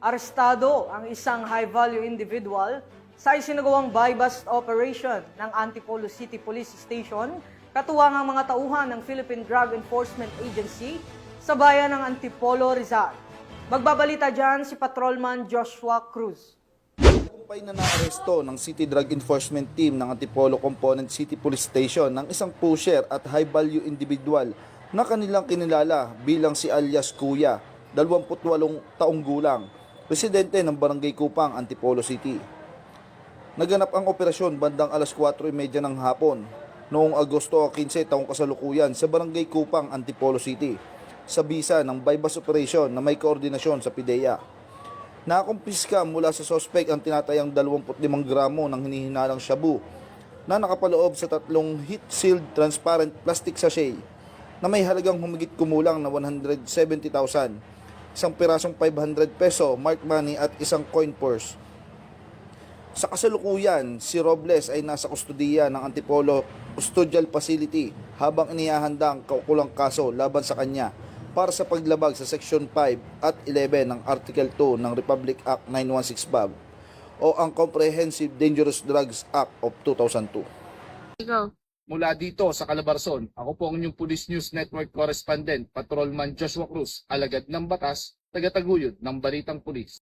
Arestado ang isang high-value individual sa isinagawang buy-bust operation ng Antipolo City Police Station, katuwang ang mga tauhan ng Philippine Drug Enforcement Agency sa bayan ng Antipolo, Rizal. Magbabalita dyan si Patrolman Joshua Cruz. Kumpay na naaresto ng City Drug Enforcement Team ng Antipolo Component City Police Station ng isang pusher at high-value individual na kanilang kinilala bilang si alias Kuya, 28 taong gulang, residente ng Barangay Kupang, Antipolo City. Naganap ang operasyon bandang alas 4:30 ng hapon noong Agosto 15 taong kasalukuyan sa Barangay Kupang, Antipolo City sa bisa ng buy-bust operation na may koordinasyon sa PIDEA. Nakumpiska mula sa sospek ang tinatayang 25 gramo ng hinihinalang shabu na nakapaloob sa 3 heat-sealed transparent plastic sachet na may halagang humigit kumulang na 170,000, isang pirasong 500 peso marked money at isang coin purse. Sa kasalukuyan, si Robles ay nasa kustudiya ng Antipolo Custodial Facility habang inihahanda ang kaukulang kaso laban sa kanya para sa paglabag sa Section 5 at 11 ng Article 2 ng Republic Act 916-BAB o ang Comprehensive Dangerous Drugs Act of 2002. Ikaw. Mula dito sa Calabarzon, ako po ang inyong Police News Network Correspondent, Patrolman Joshua Cruz, alagad ng batas, tagataguyod ng Balitang Pulis.